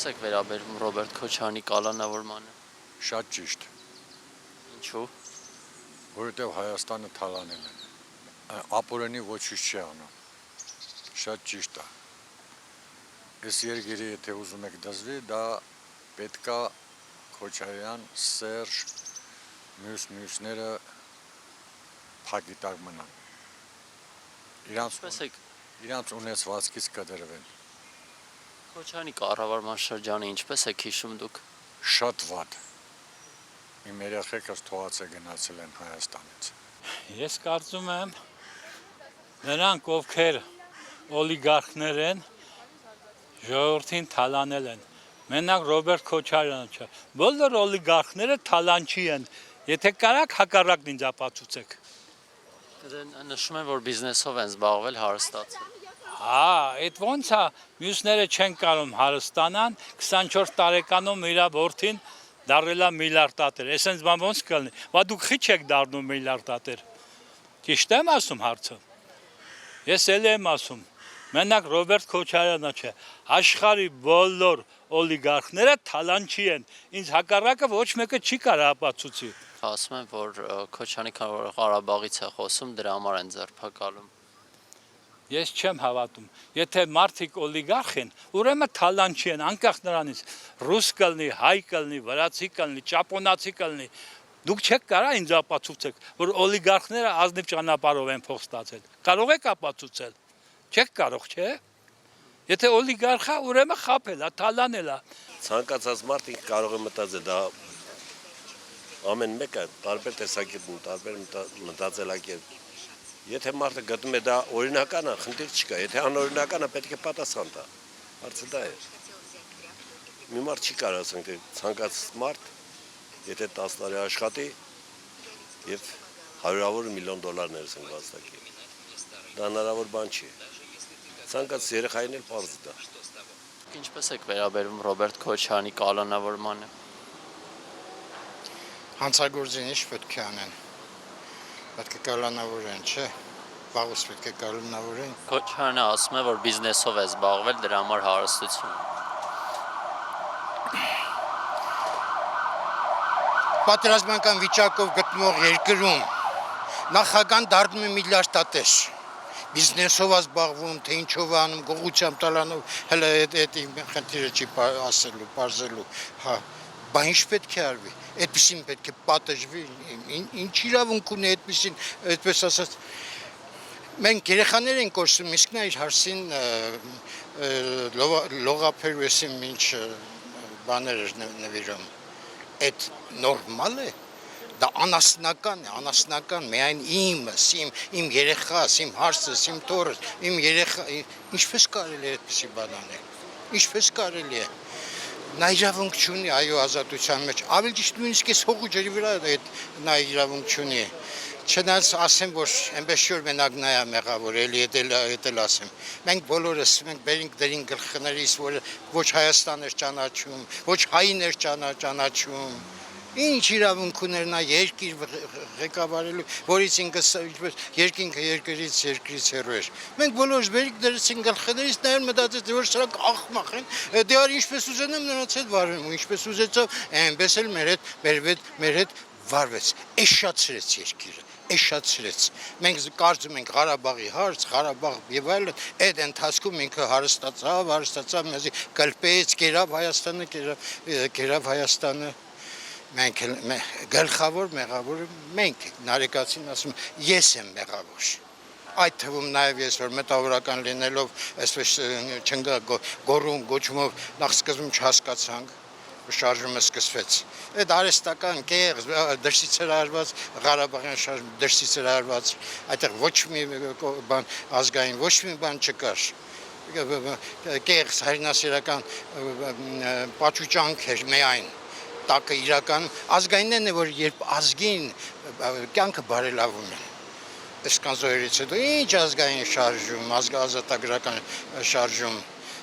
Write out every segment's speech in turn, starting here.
Ինչպես եք վերաբերում Ռոբերտ Քոչարյանի կալանավորմանը։ Շատ ճիշտ, Ինչու։ որովհետև Հայաստանը թալանել են։ Ապօրինի ոչինչ չի անում։ Շատ ճիշտ է։ Այս երկիրը եթե ուզում եք դզվի, դա պետքա Քոչարյան, Սերժ, մյուսները փակիտակ մնան։ Ինչպես եք Իրանց ունեցվածքից կդրվեն։ Քոչարյանի կառավարման շրջանը ինչպես եք հիշում դուք։ Շատ վատ։ Իմ երեխեքս թողած է գնացել են Հայաստանից։ Ես կարծում եմ նրանք ովքեր օլիգարխներ են ժողովրդին թալանել են։ Մենակ Ռոբերտ Քոչարյանը չէ։ Բոլոր օլիգարխները թալանչի են։ Եթե կարաք հակառակն ինձ ապացուցեք։ Նշում են, որ բիզնեսով են զբաղվել, հարստացել։ Այդ ոնց է, մյուսները չեն կարող հարստանան, 24 տարեկանում իր որդին դառնելա միլիարդատեր։ Այսինքն բան ոնց կլինի։ Բա դուք խիչ եք դառնում միլիարդատեր։ Ճիշտ եմ ասում հարցը։ Ես էլ եմ ասում։ Մենակ Ռոբերտ Քոչարյանը չէ, աշխարհի բոլոր օլիգարխները թալանչի են։ Ինձ հակառակը ոչ մեկը չի կարող ապացուցի։ Ասում են, որ Քոչարյանի Ղարաբաղից է խոսում, դրա համար են ձերբակալում։ Ես չեմ հավատում։ Եթե մարդիկ օլիգարխ են, ուրեմն թալանչի են, անկախ նրանից ռուս կլինի, հայ կլինի, վրացի կլինի, ճապոնացի կլինի։ Դուք չեք կարող ինձ ապացուցեք, որ օլիգարխները ազնիվ ճանապարհով են փող ստացել։ Կարող եք ապացուցել։ Չեք կարող, չէ՞։ Եթե օլիգարխա, ուրեմն խաբել է, թալանել է։ Ցանկացած մարդ ինքը կարող է մտածել, դա ամեն մեկը տարբեր տեսակետ ունի, տարբեր մտածելակերպ։ Եթե մարդը գտնում է դա օրինական է, խնդիր չկա, եթե անօրինական է, պետք է պատասխան տա։ Հարցը դա է։ Մի մարդ չի կարող ասենք, թե ցանկացած մարդ, եթե 10 տարի աշխատի եւ հարյուրավոր միլիոն դոլարներ ասենք վաստակի։ Դա հնարավոր բան չի։ Ցանկացած երեխային էլ պարզ դա։ Ինչպես եք վերաբերում Ռոբերտ Քոչարյանի կալանավորմանը։ Հանցագործին ինչ պետք է անեն։ Պետք է կալանավորեն, չէ՞։ Վաղուց պետք է կալանավորեն։ Քոչարյանը ասում է, որ բիզնեսով է զբաղվել, դրա համար հարստություն։ Պատերազմական վիճակով գտնվող երկրում նախագահան դառնում է միլիարդատեր։ Բիզնեսով է զբաղվում, թե ինչով է անում, գողությամբ տալանով, հələ այդ խնդիրը չի ասելու, բարձելու, հա, բա ինչ պետք է արվի։ Այդպեսին պետք է պատժվի, ինչ իրավունք ունի այդպեսին, այդպես ասած։ Մենք երեխաներ ենք կորսում, իսկ նա իր հարսին լողափերու էսին ինչ բաներ էր նվիրում։ Այդ նորմալ է։ Դա անասնական, միայն իմս, իմ երեխաս, իմ հարսս, իմ տորս, իմ երեխա, ինչպես կարելի է այդպեսի բան անել։ Ինչպես կարելի է։ Նա իրավունք չունի, այո, ազատության մեջ, ավելի ճիշտ նույնիսկ այս հողու ջրի վրա նա իրավունք չունի։ Չնայած ասեմ, որ այնպես չէ որ մենակ նա է մեղավոր, էլի էլ ասեմ։ Մենք բոլորս բերինք դրին գլխներիս, որ ոչ Հայաստան էր ճանաչում, ոչ հային էր ճանաչում։ Ինչ իրավունք ուներ նա երկիր ղեկավարելու, որից ինքը երկինքը երկրից հեռու էր։ Մենք բոլորս բերիկ դրեցին գլխներից, նայել մտածեց, որ սրանք աղմախ են, դե արի ինչպես ուզենամ նրանց հետ վարվեմ, ու ինչպես ուզեցավ, այնպես էլ մեր հետ վարվեց, էշացրեց երկիրը, էշացրեց։ Մենք կարծում ենք Ղարաբաղի հարց, Ղարաբաղ եւ այլն, այդ ընթացքում ինքը հարստացավ, մեզի կլպեց, կերավ Հայաստանը։ Մենք գլխավոր մեղավորը մենք ենք, Նարեկացին ասում, ես եմ մեղավոր։ Այդ թվում նաև ես, որ մտավորական լինելով, այսպես գոռում, գոչումով նախ սկզբում չհասկացանք, շարժումը սկսվեց։ Այդ արհեստական կեղծ, դրսից էր արված, Ղարաբաղյան շարժումը դրսից էր արված, այդտեղ ոչ մի բան ազգային, ոչ մի բան չկար։ Կեղծ հայրենասիրական պաչուճանք էր միայն։ Տակը իրական ազգայինն է, որ երբ ազգին կյանքը բարելավում է։ Այսքան զոհերից հետո ինչ ազգային շարժում, ազատագրական շարժում,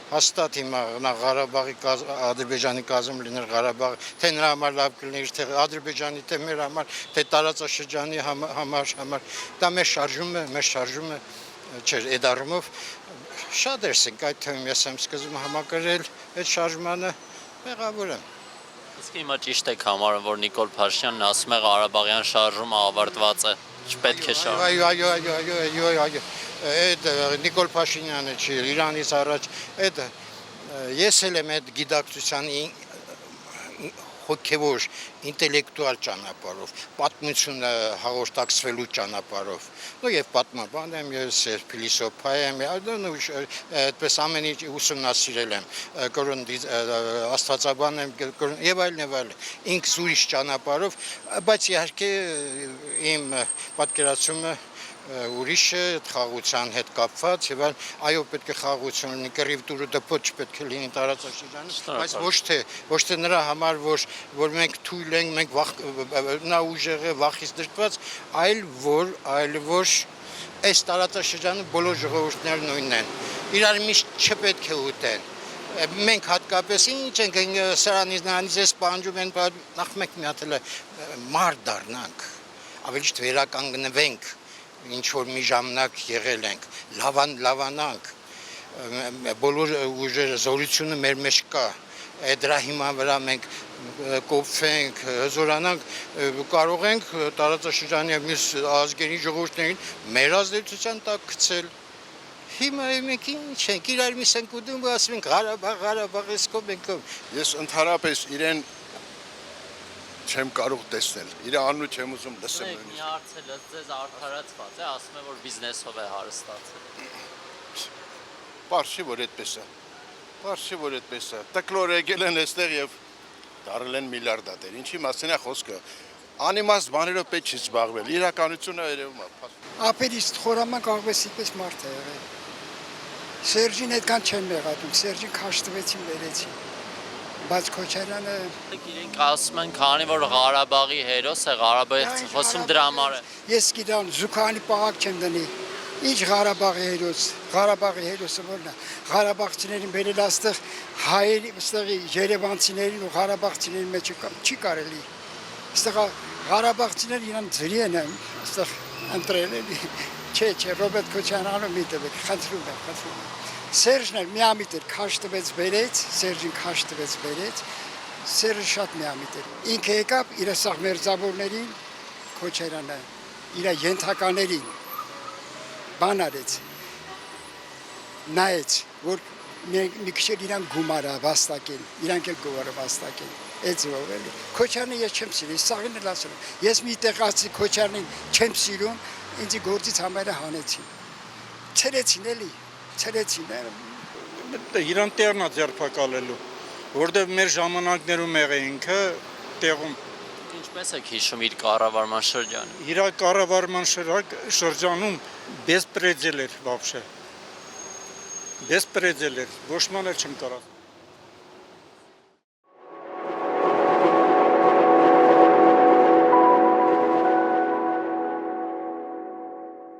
հաստատ հիմա Ղարաբաղի Ադրբեջանի կազմ լիներ Ղարաբաղ, թե նրա համար լավ կլիներ, թե Ադրբեջանի, թե մեր համար, թե տարածաշրջանի համար, դա մեր շարժումը չէր, այդ առումով Շատ էրսենք այդ թվում ես եմ սկզբում համակրել այդ շարժմանը, մեղավոր եմ։ Իսկ հիմա ճիշտ եք համարում, որ Նիկոլ Փաշինյանն ասում է Ղարաբաղյան շարժումը ավարտված է, չպետք է շարժել։ Այո, այդ Նիկոլ Փաշինյանը չի, Իրանից առաջ այդ ես էլ եմ այդ գիտակցության հոգևոր ինտելեկտուալ ճանապարհով, պատմությունը հաղորդակցվելու ճանապարհով։ Նո եւ պատմաբան եմ, ես փիլիսոփա եմ, այդպես ամեն ինչ ուսումնասիրել եմ, աստվածաբան եմ եւ այլն, ինքս ուրիշ ճանապարհով, բայց իհարկե իմ պատկերացումը ուրիշ է խաղաղության հետ կապված եւ այո պետք է խաղաղություն լինի կռիվ դուրը դպոտ չպետք է լինի տարածաշրջանում բայց ոչ թե նրա համար որ մենք թույլ ենք մենք նա ուժեղ է վախից դրկված այլ որ այս տարածաշրջանում բոլոր ժողովուրդները նույնն են իրար միշտ չպետք է ուտեն մենք հատկապես ինչ ենք սրանից նրանից էս պահանջում են նախ մեկ մի հատ մարդ դառնանք ավելի ճիշտ վերականգնվենք ինչ որ մի ժամանակ եղել ենք լավանանք բոլոր ուժերը զորությունը մեր մեջ կա դրա հիման վրա մենք կոփվենք հզորանանք կարող ենք տարածաշրջանի մյուս ազգերի ժողովուրդներին մեր ազդեցության տակ գցել հիմա մենք ինչ ենք իրար միս ենք ուտում ու ասում ենք Ղարաբաղ էսկով ենք ես ընդհանրապես իրեն չեմ կարող տեսնել։ Իր անունը չեմ ուզում լսել։ Մի հարցը ձեզ արդարացված է, ասում է որ բիզնեսով է հարստացել։ Պարզ չի որ այդպես է։ Պարզ չի որ այդպես է։ Տկլոր եկել են այստեղ եւ դարել են միլիարդատեր։ Ինչի մասին է խոսքը։ Անիմաստ բաներով պետք չի զբաղվել։ Իրականությունը երևում է։ Ապերից խորամանկ աղվեսիպես մարդ է եղել։ Սերժին այդքան չեն մեղադրում, Սերժին քաշտվեցին վերեցին։ Բայց Քոչարյանը իրենք ասում են քանի որ Ղարաբաղի հերոս է, Ղարաբաղի խոսում դրա համար է։ Ես գիտեմ Զուքանի պաղակ չեմ դնի։ Ինչ Ղարաբաղի հերոսը որն է։ Ղարաբաղցիներին բերել աստեղ հայերի, այստեղի երևանցիներին ու ղարաբաղցիների մեջ չի կարելի։ Այստեղ Ղարաբաղցիները իրան ձրի են այստեղ ընտրել էլի։ Չէ, Ռոբերտ Քոչարյանը մի տվեք, խնդրում եմ։ Սերժն էլ միամիտ էր քաշտվեց վերեց, Սերժին քաշտվեց վերեց, Սերժը շատ միամիտ էր։ Ինքը եկավ իր սաղ մերձավորներին, Քոչարյանը, իր ենթականերին բան արեց, նայեց, որ մի քիչ իրան գումար վաստակեն, իրանք էլ գումարը վաստակեն, այդ ձևով էլի։ Քոչարյանը ես չեմ սիրում, սաղին էլ ասում, ես մի տեղացի Քոչարյանին չեմ սիրում, ինձ գործից համարը հանեցին, ցրեցին էլի։ Իրան տեղն է ձերբակալելու, որտեղ մեր ժամանակներում եղե ինքը տեղում։ Ինչպես եք հիշում իր կառավարման շրջանը։ Իր կառավարման շրջանում բեսպրեդել էր вообще։ Բեսպրեդել էր, ոչ մանել չեմ կարող։